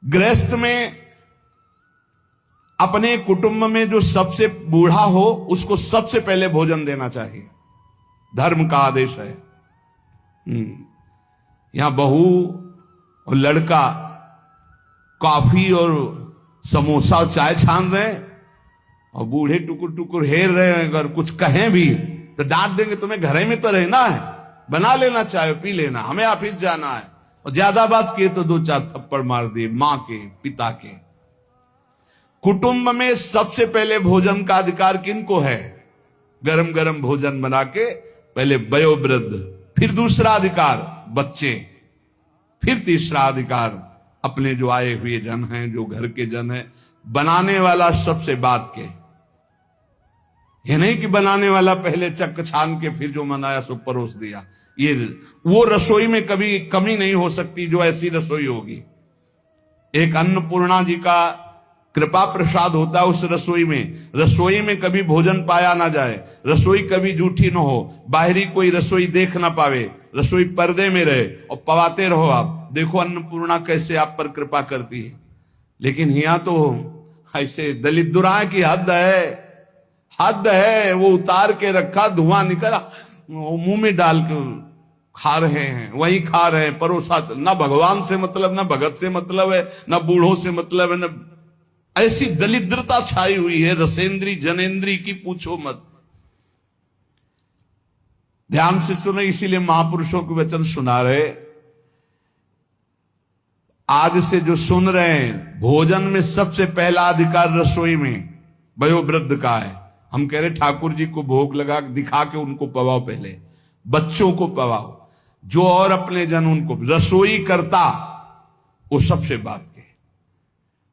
गृहस्थ में अपने कुटुंब में जो सबसे बूढ़ा हो उसको सबसे पहले भोजन देना चाहिए, धर्म का आदेश है। यहां बहू और लड़का कॉफी और समोसा और चाय छान रहे हैं और बूढ़े टुकुर टुकुर हेर रहे हैं। अगर कुछ कहें भी तो डांट देंगे, तुम्हें घर में तो रहना है, बना लेना, चाय पी लेना, हमें ऑफिस जाना है। और ज्यादा बात किए तो 2-4 थप्पड़ मार दिए मां के, पिता के। कुटुंब में सबसे पहले भोजन का अधिकार किनको है? गरम गरम भोजन बना के पहले वयोवृद्ध, फिर दूसरा अधिकार बच्चे, फिर तीसरा अधिकार अपने जो आए हुए जन हैं, जो घर के जन हैं। बनाने वाला सबसे बात के, ये नहीं कि बनाने वाला पहले चक छान के फिर जो मनाया सो परोस दिया। ये वो रसोई में कभी कमी नहीं हो सकती जो ऐसी रसोई होगी। एक अन्नपूर्णा जी का कृपा प्रसाद होता है उस रसोई में। रसोई में कभी भोजन पाया ना जाए, रसोई कभी झूठी ना हो, बाहरी कोई रसोई देख ना पावे, रसोई पर्दे में रहे और पवाते रहो। आप देखो अन्नपूर्णा कैसे आप पर कृपा करती है। लेकिन यहां तो ऐसे दलित दुराए की हद है, हद है। वो उतार के रखा, धुआं निकला, मुंह में डाल के खा रहे हैं, वही खा रहे हैं, परोसा। ना भगवान से मतलब, ना भगत से मतलब है, ना बूढ़ों से मतलब है, ना। ऐसी दलिद्रता छाई हुई है रसेंद्री जनेंद्री की, पूछो मत। ध्यान से सुने, इसीलिए महापुरुषों के वचन सुना रहे। आज से जो सुन रहे हैं, भोजन में सबसे पहला अधिकार रसोई में वयोवृद्ध का है। हम कह रहे ठाकुर जी को भोग लगा दिखा के उनको पवाओ, पहले बच्चों को पवाओ, जो और अपने जन उनको। रसोई करता वो सबसे बात के,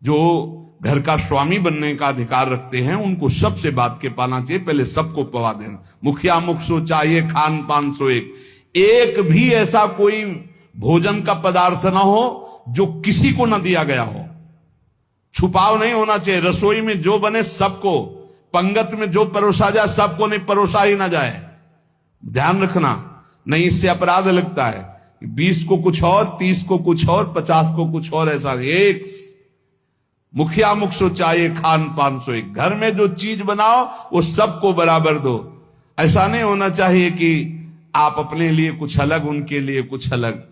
जो घर का स्वामी बनने का अधिकार रखते हैं उनको सबसे बात के पाना चाहिए, पहले सबको पवा देना। मुखिया मुख सो चाहिए, खान पान सो एक भी ऐसा कोई भोजन का पदार्थ ना हो जो किसी को ना दिया गया हो। छुपाव नहीं होना चाहिए। रसोई में जो बने सबको, पंगत में जो परोसा जाए सबको, नहीं परोसा ही ना जाए। ध्यान रखना, नहीं इससे अपराध लगता है। 20 को कुछ और, 30 को कुछ और, 50 को कुछ और, ऐसा एक। मुखिया मुख सो चाहिए, खान पान सो एक। घर में जो चीज बनाओ वो सबको बराबर दो। ऐसा नहीं होना चाहिए कि आप अपने लिए कुछ अलग, उनके लिए कुछ अलग।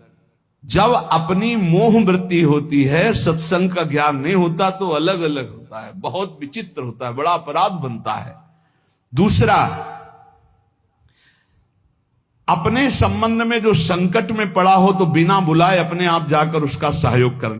जब अपनी मोह वृत्ति होती है, सत्संग का ज्ञान नहीं होता तो अलग अलग होता है, बहुत विचित्र होता है, बड़ा अपराध बनता है। दूसरा, अपने संबंध में जो संकट में पड़ा हो तो बिना बुलाए अपने आप जाकर उसका सहयोग करना।